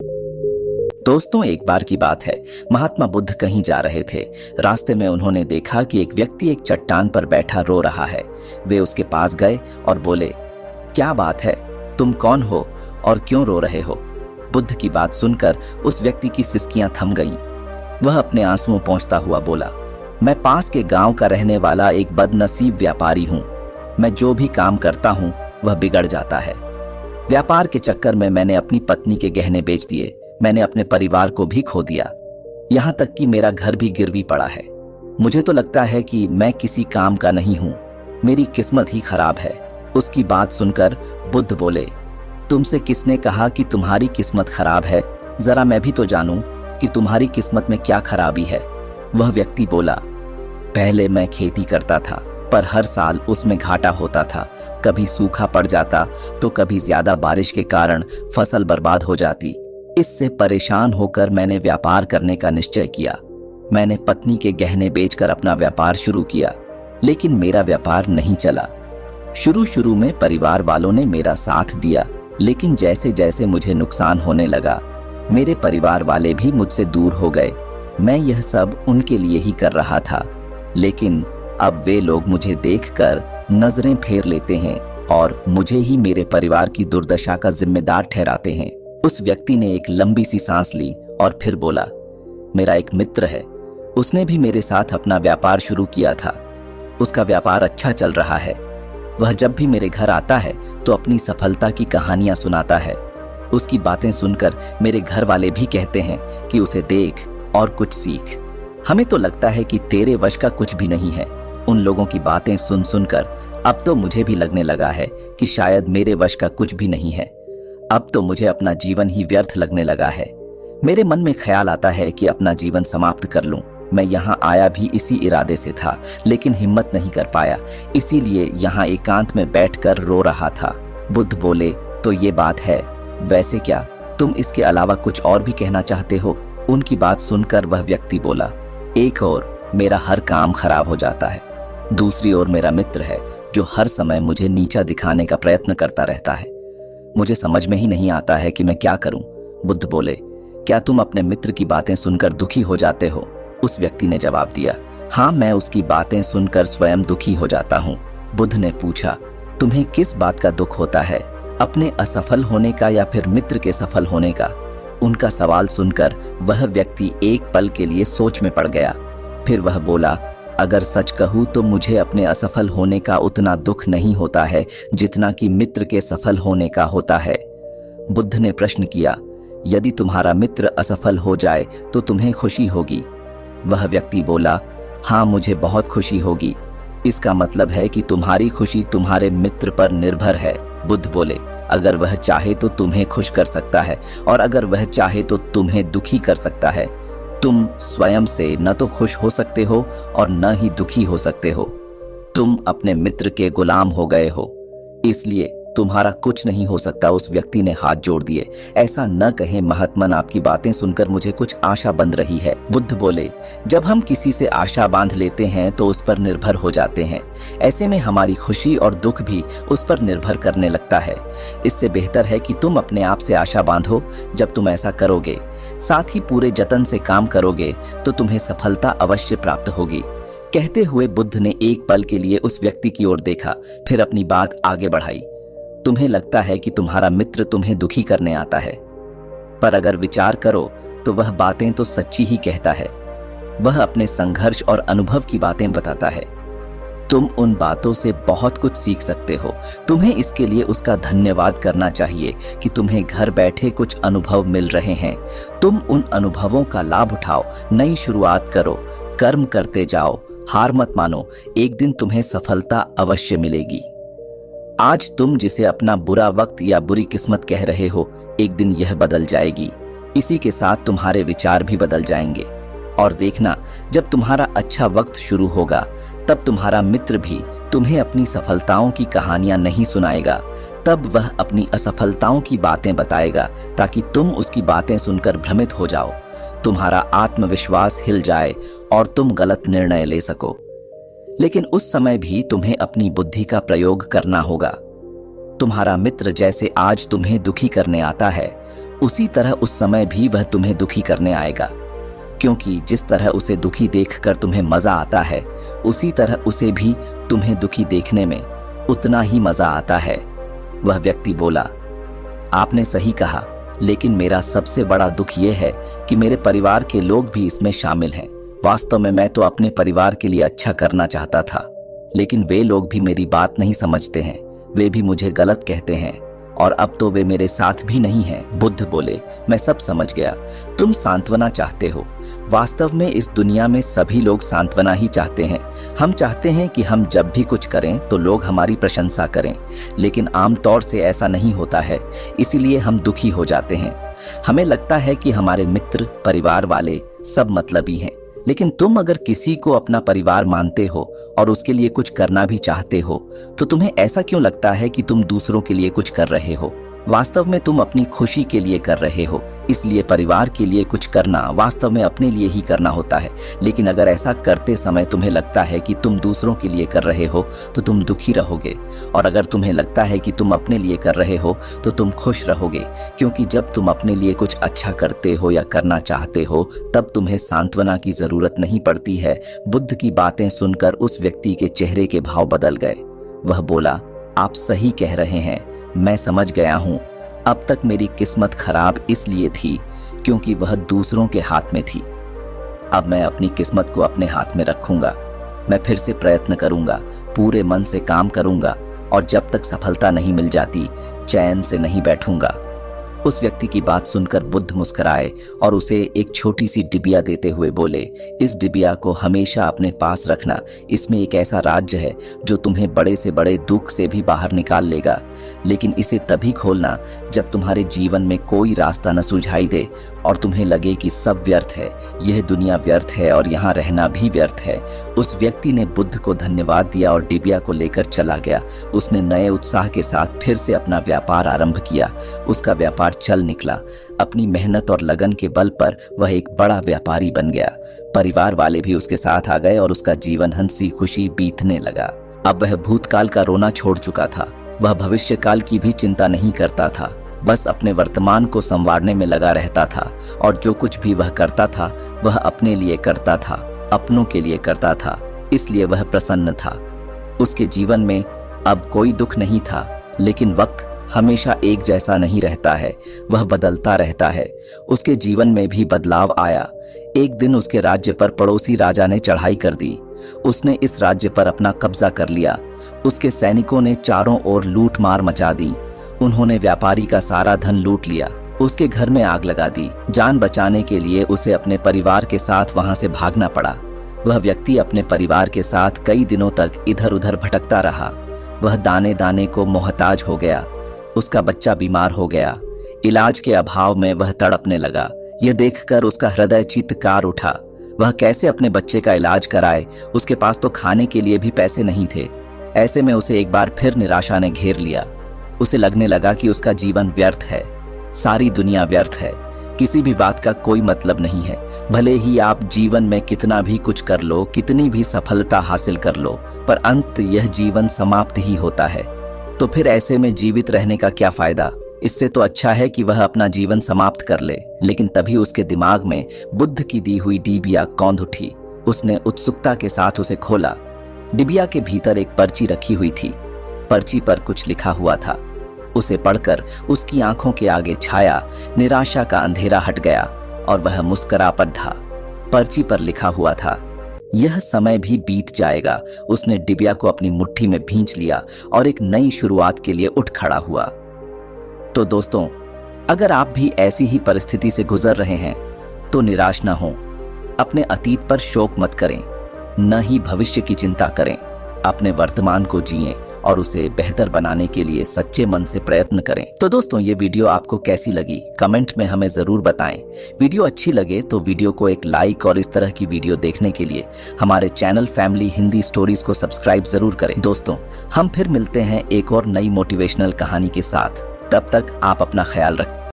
दोस्तों, एक बार की बात है। महात्मा बुद्ध कहीं जा रहे थे। रास्ते में उन्होंने देखा कि एक व्यक्ति एक चट्टान पर बैठा रो रहा है। वे उसके पास गए और बोले, क्या बात है, तुम कौन हो और क्यों रो रहे हो? बुद्ध की बात सुनकर उस व्यक्ति की सिसकियां थम गईं। वह अपने आंसुओं पोंछता हुआ बोला, मैं पास के गांव का रहने वाला एक बदनसीब व्यापारी हूँ। मैं जो भी काम करता हूँ वह बिगड़ जाता है। व्यापार के चक्कर में मैंने अपनी पत्नी के गहने बेच दिए। मैंने अपने परिवार को भी खो दिया। यहाँ तक कि मेरा घर भी गिरवी पड़ा है। मुझे तो लगता है कि मैं किसी काम का नहीं हूँ। मेरी किस्मत ही खराब है। उसकी बात सुनकर बुद्ध बोले, तुमसे किसने कहा कि तुम्हारी किस्मत खराब है? जरा मैं भी तो जानूं कि तुम्हारी किस्मत में क्या खराबी है। वह व्यक्ति बोला, पहले मैं खेती करता था, पर हर साल उसमें घाटा होता था। कभी सूखा पड़ जाता तो कभी ज्यादा बारिश के कारण फसल बर्बाद हो जाती। इससे परेशान होकर मैंने व्यापार करने का निश्चय किया। मैंने पत्नी के गहने बेचकर अपना व्यापार शुरू किया, लेकिन मेरा व्यापार नहीं चला। शुरू में परिवार वालों ने मेरा साथ दिया, लेकिन जैसे जैसे मुझे नुकसान होने लगा, मेरे परिवार वाले भी मुझसे दूर हो गए। मैं यह सब उनके लिए ही कर रहा था, लेकिन अब वे लोग मुझे देखकर नजरें फेर लेते हैं और मुझे ही मेरे परिवार की दुर्दशा का जिम्मेदार ठहराते हैं। उस व्यक्ति ने एक लंबी सी सांस ली और फिर बोला, मेरा एक मित्र है। उसने भी मेरे साथ अपना व्यापार शुरू किया था। उसका व्यापार अच्छा चल रहा है। वह जब भी मेरे घर आता है तो अपनी सफलता की कहानियां सुनाता है। उसकी बातें सुनकर मेरे घर वाले भी कहते हैं कि उसे देख और कुछ सीख। हमें तो लगता है कि तेरे वश का कुछ भी नहीं है। उन लोगों की बातें सुन सुनकर अब तो मुझे भी लगने लगा है कि शायद मेरे वश का कुछ भी नहीं है। अब तो मुझे अपना जीवन ही व्यर्थ लगने लगा है। मेरे मन में ख्याल आता है कि अपना जीवन समाप्त कर लूं। मैं यहाँ आया भी इसी इरादे से था, लेकिन हिम्मत नहीं कर पाया, इसीलिए यहाँ एकांत में बैठकर रो रहा था। बुद्ध बोले, तो ये बात है। वैसे क्या तुम इसके अलावा कुछ और भी कहना चाहते हो? उनकी बात सुनकर वह व्यक्ति बोला, एक और मेरा हर काम खराब हो जाता है, दूसरी ओर मेरा मित्र है जो हर समय मुझे नीचा दिखाने का प्रयत्न करता रहता है। मुझे समझ में ही नहीं आता है कि मैं क्या करूं। बुद्ध बोले, क्या तुम अपने मित्र की बातें सुनकर दुखी हो जाते हो? उस व्यक्ति ने जवाब दिया, हाँ, मैं उसकी बातें सुनकर स्वयं दुखी हो जाता हूँ। बुद्ध ने पूछा, तुम्हें किस बात का दुख होता है, अपने असफल होने का या फिर मित्र के सफल होने का? उनका सवाल सुनकर वह व्यक्ति एक पल के लिए सोच में पड़ गया। फिर वह बोला, अगर सच कहूँ तो मुझे अपने असफल होने का उतना दुख नहीं होता है जितना कि मित्र के सफल होने का होता है। बुद्ध ने प्रश्न किया, यदि तुम्हारा मित्र असफल हो जाए तो तुम्हें खुशी होगी? वह व्यक्ति बोला, हाँ, मुझे बहुत खुशी होगी। इसका मतलब है कि तुम्हारी खुशी तुम्हारे मित्र पर निर्भर है। बुद्ध बोले, अगर वह चाहे तो तुम्हें खुश कर सकता है और अगर वह चाहे तो तुम्हें दुखी कर सकता है। तुम स्वयं से न तो खुश हो सकते हो और न ही दुखी हो सकते हो। तुम अपने मित्र के गुलाम हो गए हो, इसलिए तुम्हारा कुछ नहीं हो सकता। उस व्यक्ति ने हाथ जोड़ दिए। ऐसा न कहें महात्मन, आपकी बातें सुनकर मुझे कुछ आशा बंध रही है। बुद्ध बोले, जब हम किसी से आशा बांध लेते हैं तो उस पर निर्भर हो जाते हैं। ऐसे में हमारी खुशी और दुख भी उस पर निर्भर करने लगता है। इससे बेहतर है कि तुम अपने आप से आशा बांधो। जब तुम ऐसा करोगे, साथ ही पूरे जतन से काम करोगे, तो तुम्हें सफलता अवश्य प्राप्त होगी। कहते हुए बुद्ध ने एक पल के लिए उस व्यक्ति की ओर देखा, फिर अपनी बात आगे बढ़ाई। तुम्हें लगता है कि तुम्हारा मित्र तुम्हें दुखी करने आता है, पर अगर विचार करो तो वह बातें तो सच्ची ही कहता है। वह अपने संघर्ष और अनुभव की बातें बताता है। तुम उन बातों से बहुत कुछ सीख सकते हो। तुम्हें इसके लिए उसका धन्यवाद करना चाहिए कि तुम्हें घर बैठे कुछ अनुभव मिल रहे हैं। तुम उन अनुभवों का लाभ उठाओ, नई शुरुआत करो, कर्म करते जाओ, हार मत मानो। एक दिन तुम्हें सफलता अवश्य मिलेगी। आज तुम जिसे अपना बुरा वक्त या बुरी किस्मत कह रहे हो, एक दिन यह बदल जाएगी। इसी के साथ तुम्हारे विचार भी बदल जाएंगे। और देखना, जब तुम्हारा अच्छा वक्त शुरू होगा तब तुम्हारा मित्र भी तुम्हें अपनी सफलताओं की कहानियां नहीं सुनाएगा। तब वह अपनी असफलताओं की बातें बताएगा ताकि तुम उसकी बातें सुनकर भ्रमित हो जाओ, तुम्हारा आत्मविश्वास हिल जाए और तुम गलत निर्णय ले सको। लेकिन उस समय भी तुम्हें अपनी बुद्धि का प्रयोग करना होगा। तुम्हारा मित्र जैसे आज तुम्हें दुखी करने आता है, उसी तरह उस समय भी वह तुम्हें दुखी करने आएगा, क्योंकि जिस तरह उसे दुखी देखकर तुम्हें मजा आता है, उसी तरह उसे भी तुम्हें दुखी देखने में उतना ही मजा आता है। वह व्यक्ति बोला, आपने सही कहा, लेकिन मेरा सबसे बड़ा दुख यह है कि मेरे परिवार के लोग भी इसमें शामिल हैं। वास्तव में मैं तो अपने परिवार के लिए अच्छा करना चाहता था, लेकिन वे लोग भी मेरी बात नहीं समझते हैं। वे भी मुझे गलत कहते हैं और अब तो वे मेरे साथ भी नहीं हैं। बुद्ध बोले, मैं सब समझ गया। तुम सांत्वना चाहते हो। वास्तव में इस दुनिया में सभी लोग सांत्वना ही चाहते हैं। हम चाहते हैं कि हम जब भी कुछ करें तो लोग हमारी प्रशंसा करें, लेकिन आमतौर से ऐसा नहीं होता है, इसीलिए हम दुखी हो जाते हैं। हमें लगता है कि हमारे मित्र, परिवार वाले सब मतलबी हैं, लेकिन तुम अगर किसी को अपना परिवार मानते हो और उसके लिए कुछ करना भी चाहते हो, तो तुम्हें ऐसा क्यों लगता है कि तुम दूसरों के लिए कुछ कर रहे हो? वास्तव में तुम अपनी खुशी के लिए कर रहे हो, इसलिए परिवार के लिए कुछ करना वास्तव में अपने लिए ही करना होता है। लेकिन अगर ऐसा करते समय तुम्हें लगता है कि तुम दूसरों के लिए कर रहे हो, तो तुम दुखी रहोगे, और अगर तुम्हें लगता है कि तुम अपने लिए कर रहे हो, तो तुम खुश रहोगे, क्योंकि जब तुम अपने लिए कुछ अच्छा करते हो या करना चाहते हो, तब तुम्हें सांत्वना की जरूरत नहीं पड़ती है। बुद्ध की बातें सुनकर उस व्यक्ति के चेहरे के भाव बदल गए। वह बोला, आप सही कह रहे हैं, मैं समझ गया हूँ। अब तक मेरी किस्मत खराब इसलिए थी क्योंकि वह दूसरों के हाथ में थी। अब मैं अपनी किस्मत को अपने हाथ में रखूंगा। मैं फिर से प्रयत्न करूंगा, पूरे मन से काम करूंगा, और जब तक सफलता नहीं मिल जाती, चैन से नहीं बैठूंगा। उस व्यक्ति की बात सुनकर बुद्ध मुस्कुराए और उसे एक छोटी सी डिबिया देते हुए बोले, इस डिबिया को हमेशा अपने पास रखना। इसमें एक ऐसा राज्य है जो तुम्हें बड़े से बड़े दुख से भी बाहर निकाल लेगा, लेकिन इसे तभी खोलना जब तुम्हारे जीवन में कोई रास्ता न सुझाई दे और तुम्हें लगे कि सब व्यर्थ है, यह दुनिया व्यर्थ है और यहाँ रहना भी व्यर्थ है। उस व्यक्ति ने बुद्ध को धन्यवाद दिया और डिबिया को लेकर चला गया। उसने नए उत्साह के साथ फिर से अपना व्यापार आरंभ किया। उसका व्यापार चल निकला। अपनी मेहनत और लगन के बल पर वह एक बड़ा व्यापारी बन गया। परिवार वाले भी उसके साथ आ गए और उसका जीवन हंसी खुशी बीतने लगा। अब वह भूतकाल का रोना छोड़ चुका था। वह भविष्य काल की भी चिंता नहीं करता था, बस अपने वर्तमान को संवारने में लगा रहता था, और जो कुछ भी वह करता था वह अपने लिए करता था, अपनों के लिए करता था, इसलिए वह प्रसन्न था। उसके जीवन में अब कोई दुख नहीं था, लेकिन वक्त हमेशा एक जैसा नहीं रहता है, वह बदलता रहता है। उसके जीवन में भी बदलाव आया। एक दिन उसके राज्य पर पड़ोसी राजा ने चढ़ाई कर दी। उसने इस राज्य पर अपना कब्जा कर लिया। उसके सैनिकों ने चारों ओर लूट मार मचा दी। उन्होंने व्यापारी का सारा धन लूट लिया, उसके घर में आग लगा दी। जान बचाने के लिए उसे अपने परिवार के साथ वहां से भागना पड़ा। वह व्यक्ति अपने परिवार के साथ कई दिनों तक इधर उधर भटकता रहा। वह दाने दाने को मोहताज हो गया। उसका बच्चा बीमार हो गया। इलाज के अभाव में वह तड़पने लगा। यह देखकर उसका हृदय चित्कार उठा। वह कैसे अपने बच्चे का इलाज कराए? उसके पास तो खाने के लिए भी पैसे नहीं थे। ऐसे में उसे एक बार फिर निराशा ने घेर लिया। उसे लगने लगा कि उसका जीवन व्यर्थ है, सारी दुनिया व्यर्थ है, किसी भी बात का कोई मतलब नहीं है। भले ही आप जीवन में कितना भी कुछ कर लो, कितनी भी सफलता हासिल कर लो, पर अंत यह जीवन समाप्त ही होता है। तो फिर ऐसे में जीवित रहने का क्या फायदा? इससे तो अच्छा है कि वह अपना जीवन समाप्त कर ले। लेकिन तभी उसके दिमाग में बुद्ध की दी हुई डिबिया कौंध उठी। उसने उत्सुकता के साथ उसे खोला। डिबिया के भीतर एक पर्ची रखी हुई थी। पर्ची पर कुछ लिखा हुआ था। उसे पढ़कर उसकी आंखों के आगे छाया निराशा का अंधेरा हट गया और वह मुस्कुरा पड़ा। पर्ची पर लिखा हुआ था, यह समय भी बीत जाएगा। उसने डिबिया को अपनी मुट्ठी में भींच लिया और एक नई शुरुआत के लिए उठ खड़ा हुआ। तो दोस्तों, अगर आप भी ऐसी ही परिस्थिति से गुजर रहे हैं तो निराश न हो। अपने अतीत पर शोक मत करें, न ही भविष्य की चिंता करें। अपने वर्तमान को जिएं और उसे बेहतर बनाने के लिए सच्चे मन से प्रयत्न करें। तो दोस्तों, ये वीडियो आपको कैसी लगी कमेंट में हमें जरूर बताएं। वीडियो अच्छी लगे तो वीडियो को एक लाइक और इस तरह की वीडियो देखने के लिए हमारे चैनल फैमिली हिंदी स्टोरीज को सब्सक्राइब जरूर करें। दोस्तों, हम फिर मिलते हैं एक और नई मोटिवेशनल कहानी के साथ। तब तक आप अपना ख्याल रखें।